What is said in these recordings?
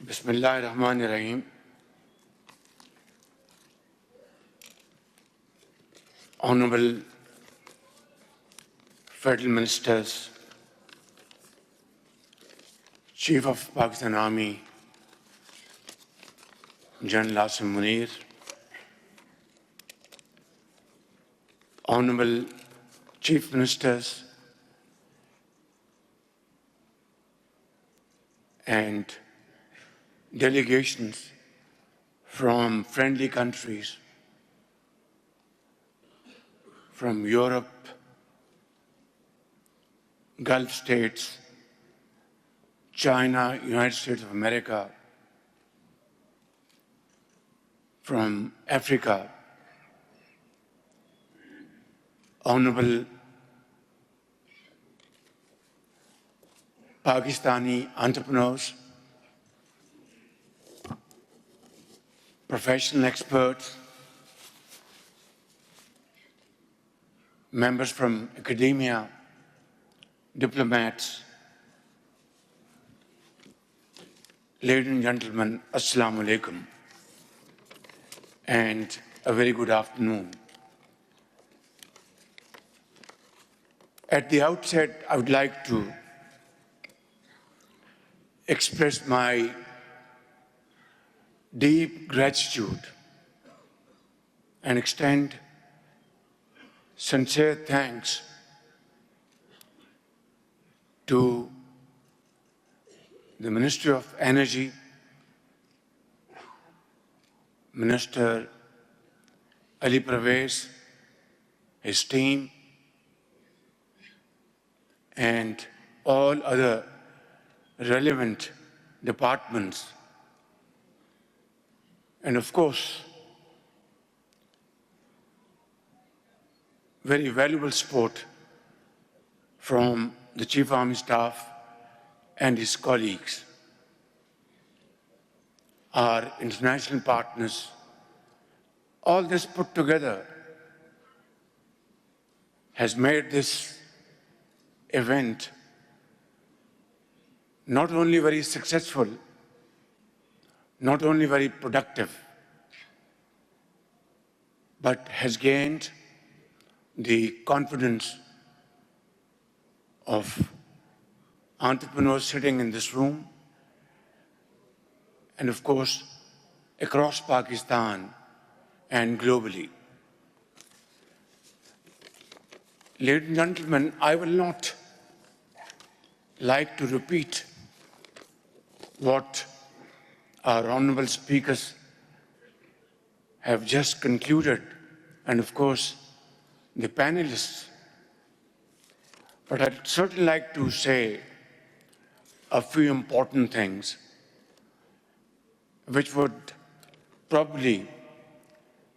Bismillahirrahmanirrahim. Honorable Federal Ministers, Chief of Pakistan Army, General Asim Munir, Honorable Chief Ministers and delegations from friendly countries, from Europe, Gulf states, China, United States of America, from Africa, Honorable Pakistani entrepreneurs, professional experts, members from academia, diplomats, ladies and gentlemen, Assalamu alaikum, and a very good afternoon. At the outset, I would like to express my deep gratitude and extend sincere thanks to the Ministry of Energy, Minister Ali Parvez, his team, and all other relevant departments, and of course, very valuable support from the Chief Army Staff and his colleagues, our international partners. All this put together has made this event not only very successful, not only very productive, but has gained the confidence of entrepreneurs sitting in this room and, of course, across Pakistan and globally. Ladies and gentlemen, I will not like to repeat what our honorable speakers have just concluded, and of course, the panelists. But I'd certainly like to say a few important things which would probably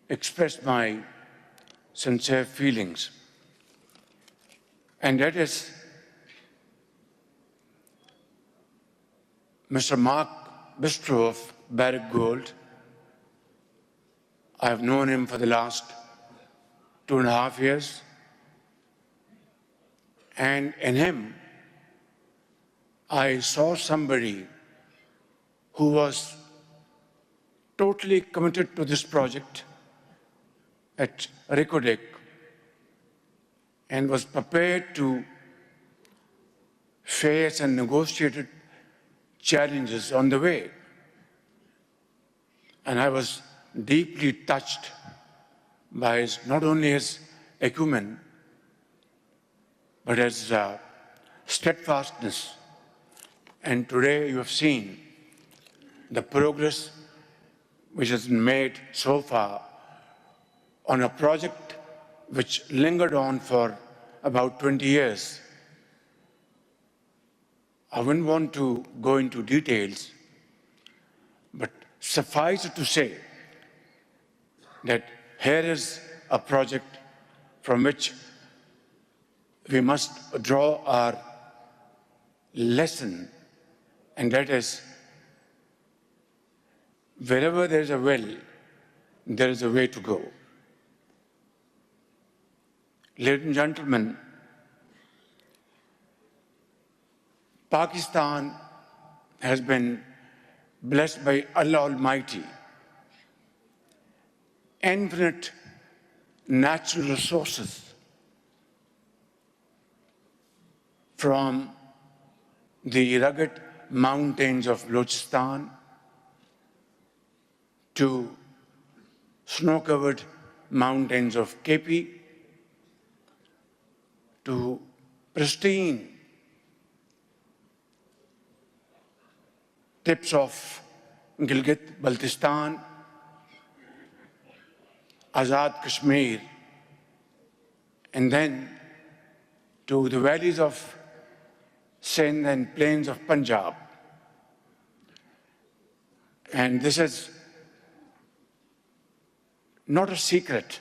express my sincere feelings. And that is Mr. Mark Bistro of Barrick Gold. I have known him for the last 2.5 years. And in him, I saw somebody who was totally committed to this project at Reko Diq and was prepared to face and negotiate challenges on the way. And I was deeply touched by not only his acumen, but his steadfastness. And today you have seen the progress which has been made so far on a project which lingered on for about 20 years. I wouldn't want to go into details, but suffice it to say that here is a project from which we must draw our lesson, and that is, wherever there is a will, there is a way to go. Ladies and gentlemen, Pakistan has been blessed by Allah Almighty, infinite natural resources, from the rugged mountains of Balochistan to snow-covered mountains of KP to pristine tips of Gilgit, Baltistan, Azad Kashmir, and then to the valleys of Sindh and plains of Punjab. And this is not a secret,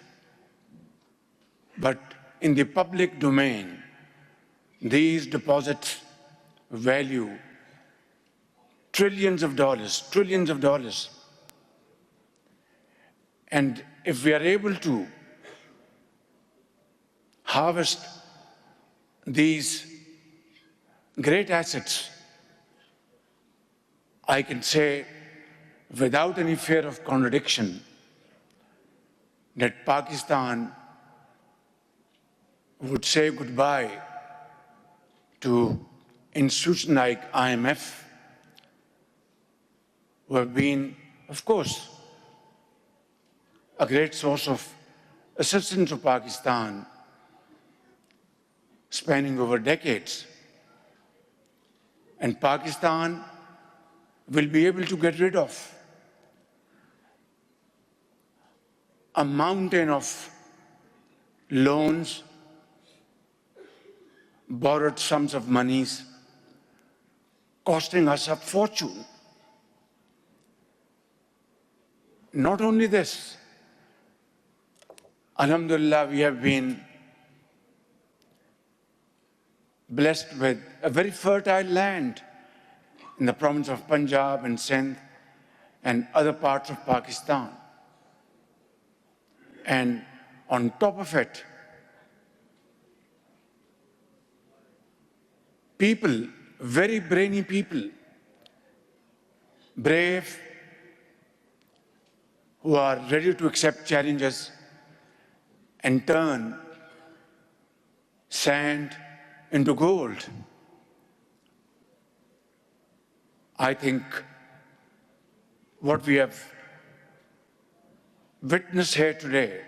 but in the public domain, these deposits value trillions of dollars. And if we are able to harvest these great assets, I can say without any fear of contradiction that Pakistan would say goodbye to institutions like IMF, who have been, of course, a great source of assistance to Pakistan, spanning over decades. And Pakistan will be able to get rid of a mountain of loans, borrowed sums of monies, costing us a fortune. Not only this, Alhamdulillah, we have been blessed with a very fertile land in the province of Punjab and Sindh and other parts of Pakistan. And on top of it, people, very brainy people, brave, who are ready to accept challenges and turn sand into gold. I think what we have witnessed here today,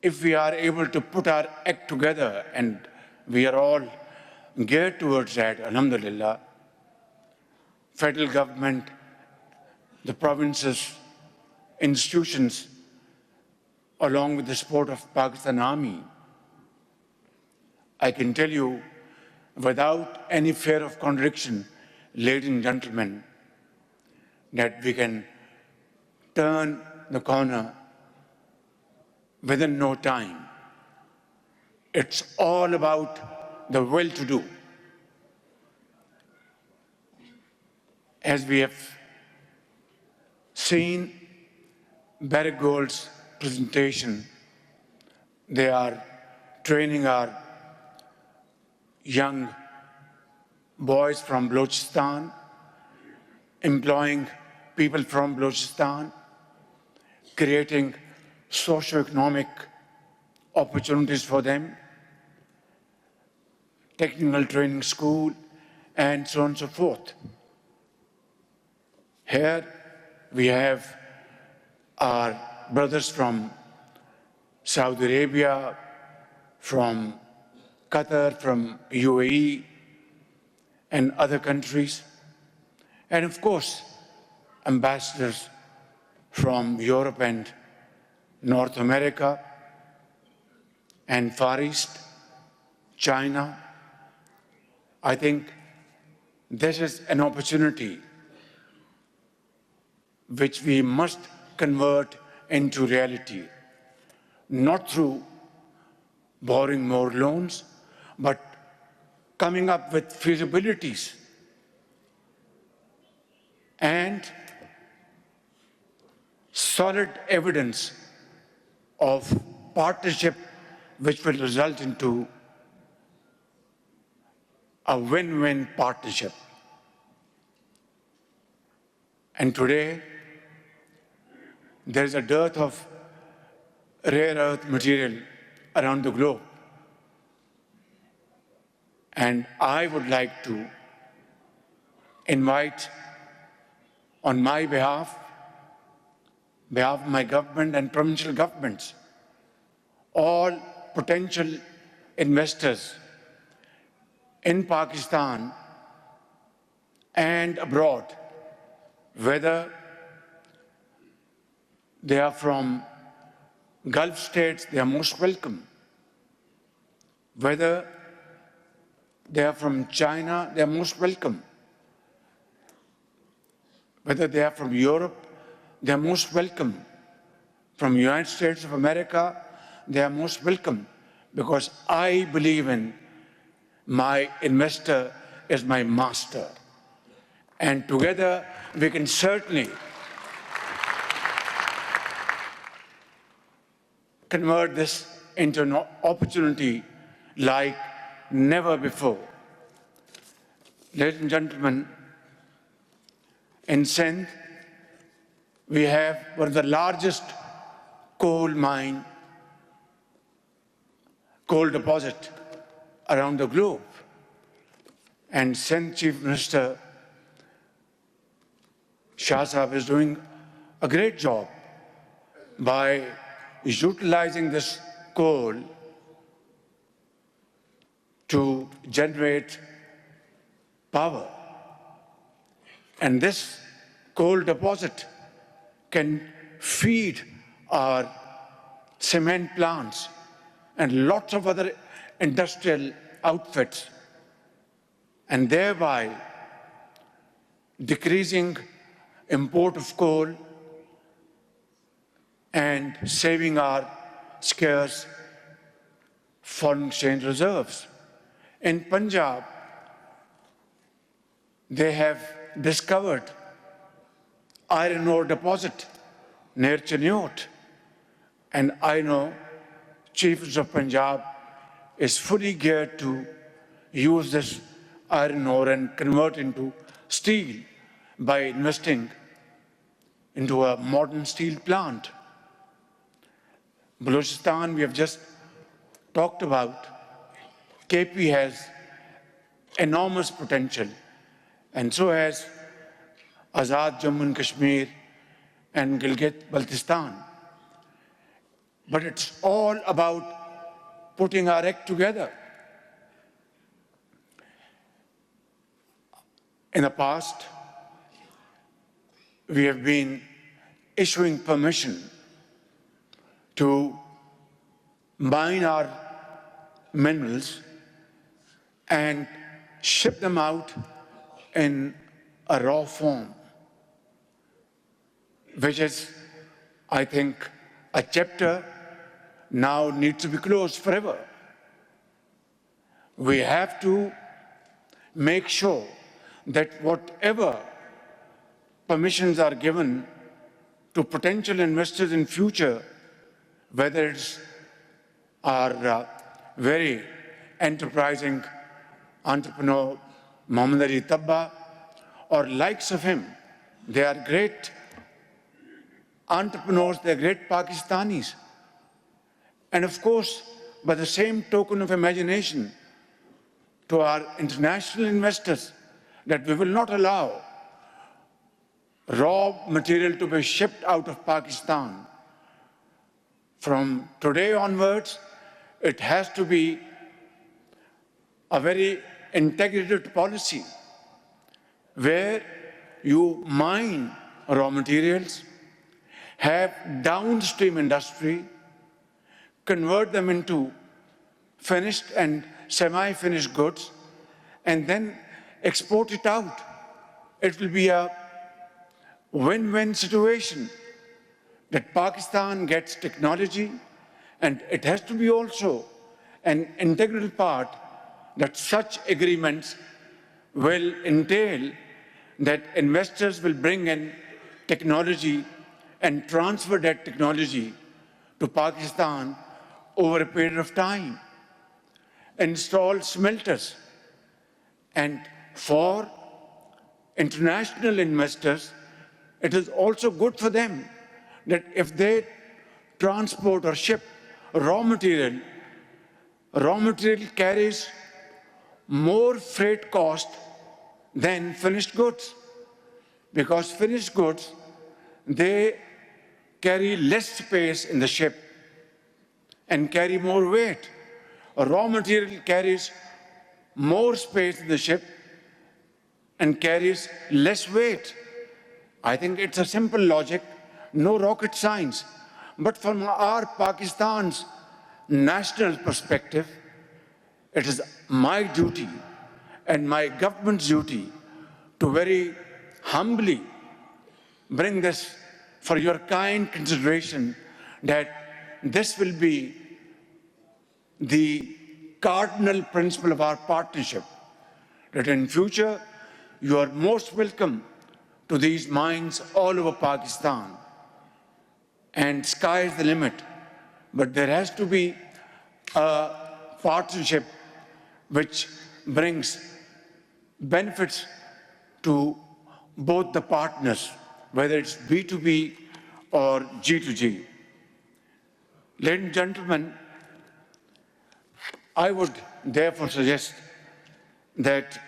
if we are able to put our act together, and we are all geared towards that, alhamdulillah, federal government, the provinces, institutions, along with the support of Pakistan Army, I can tell you without any fear of contradiction, ladies and gentlemen, that we can turn the corner within no time. It's all about the will to do. As we have seen Barrick Gold's presentation, they are training our young boys from Balochistan, employing people from Balochistan, creating socio-economic opportunities for them, technical training school, and so on and so forth. Here we have our brothers from Saudi Arabia, from Qatar, from UAE, and other countries, and of course, ambassadors from Europe and North America and Far East, China. I think this is an opportunity which we must convert into reality, not through borrowing more loans, but coming up with feasibilities and solid evidence of partnership which will result into a win-win partnership. And today, there is a dearth of rare earth material around the globe. And I would like to invite, on my behalf of my government and provincial governments, all potential investors in Pakistan and abroad, whether they are from Gulf states, they are most welcome. Whether they are from China, they are most welcome. Whether they are from Europe, they are most welcome. From United States of America, they are most welcome, because I believe in my investor is my master. And together we can certainly convert this into an opportunity like never before. Ladies and gentlemen, in Sindh, we have one of the largest coal deposit around the globe. And Sindh Chief Minister Shah Sahab is doing a great job by utilizing this coal to generate power. And this coal deposit can feed our cement plants and lots of other industrial outfits, and thereby decreasing import of coal and saving our scarce foreign exchange reserves. In Punjab, they have discovered iron ore deposit near Cheniot, and I know Chief Minister of Punjab is fully geared to use this iron ore and convert into steel by investing into a modern steel plant. Balochistan, we have just talked about. KP has enormous potential, and so has Azad Jammu and Kashmir and Gilgit-Baltistan. But it's all about putting our act together. In the past, we have been issuing permission to mine our minerals and ship them out in a raw form, which is, I think, a chapter now needs to be closed forever. We have to make sure that whatever permissions are given to potential investors in future, whether it's our very enterprising entrepreneur Mohammad Ali Tabba or likes of him, they are great entrepreneurs, they're great Pakistanis. And of course, by the same token of imagination to our international investors, that we will not allow raw material to be shipped out of Pakistan. From today onwards, it has to be a very integrated policy where you mine raw materials, have downstream industry, convert them into finished and semi-finished goods, and then export it out. It will be a win-win situation that Pakistan gets technology, and it has to be also an integral part that such agreements will entail that investors will bring in technology and transfer that technology to Pakistan over a period of time, install smelters. And for international investors, it is also good for them that if they transport or ship raw material carries more freight cost than finished goods, because finished goods, they carry less space in the ship and carry more weight. A raw material carries more space in the ship and carries less weight. I think it's a simple logic, no rocket science. But from our Pakistan's national perspective, it is my duty and my government's duty to very humbly bring this for your kind consideration, that this will be the cardinal principle of our partnership, that in future you are most welcome to these mines all over Pakistan, and sky is the limit. But there has to be a partnership which brings benefits to both the partners, whether it's B2B or G2G. Ladies and gentlemen, I would therefore suggest that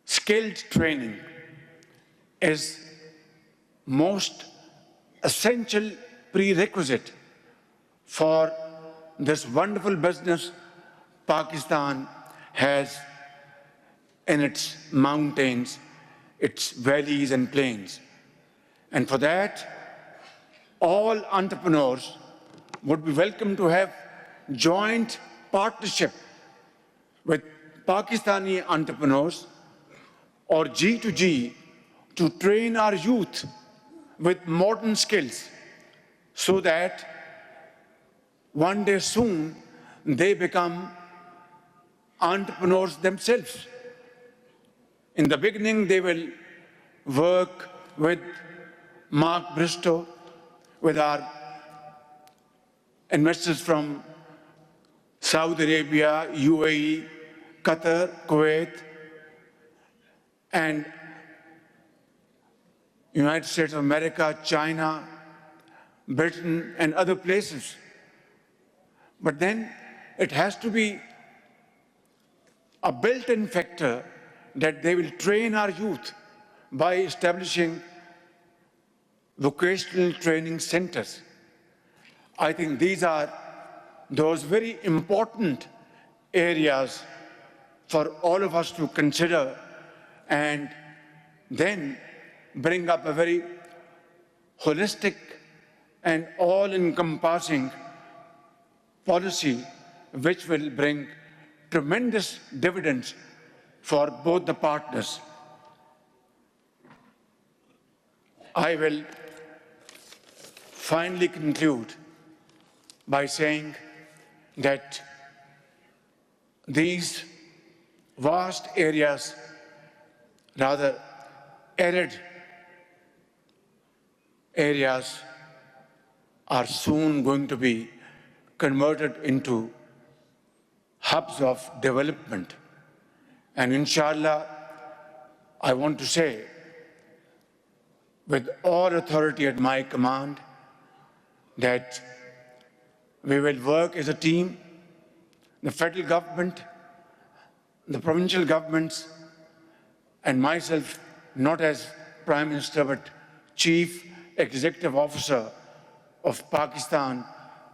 skilled training is most essential prerequisite for this wonderful business Pakistan has in its mountains, its valleys and plains. And for that, all entrepreneurs would be welcome to have joint partnership with Pakistani entrepreneurs or G2G to train our youth with modern skills, so that one day soon they become entrepreneurs themselves. In the beginning, they will work with Mark Bristow, with our investors from Saudi Arabia, UAE, Qatar, Kuwait, and United States of America, China, Britain, and other places. But then it has to be a built-in factor that they will train our youth by establishing vocational training centers. I think these are those very important areas for all of us to consider, and then bring up a very holistic and all-encompassing policy which will bring tremendous dividends for both the partners. I will finally conclude by saying that these vast areas, rather arid areas, are soon going to be converted into hubs of development. And inshallah, I want to say, with all authority at my command, that we will work as a team, the federal government, the provincial governments, and myself, not as Prime Minister, but Chief Executive Officer of Pakistan,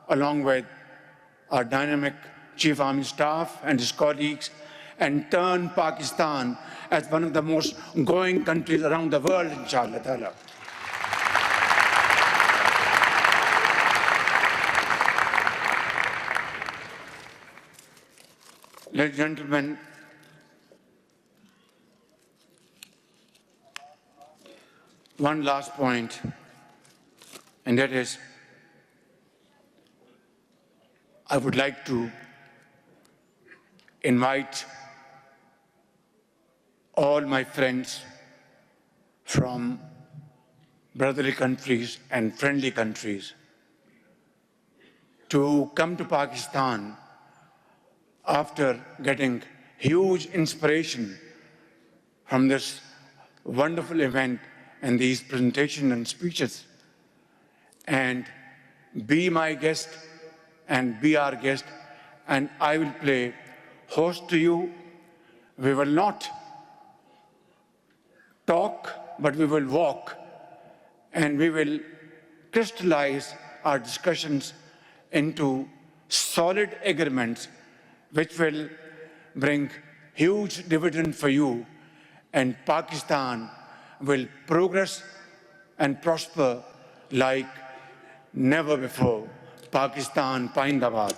along with our dynamic Chief Army Staff and his colleagues, and turn Pakistan as one of the most growing countries around the world, inshallah ta'ala. Ladies and gentlemen, one last point, and that is, I would like to invite all my friends from brotherly countries and friendly countries to come to Pakistan after getting huge inspiration from this wonderful event and these presentations and speeches, and be my guest and be our guest, and I will play host to you. We will not talk, but we will walk, and we will crystallize our discussions into solid agreements which will bring huge dividend for you, and Pakistan will progress and prosper like never before. Pakistan, Paindabad.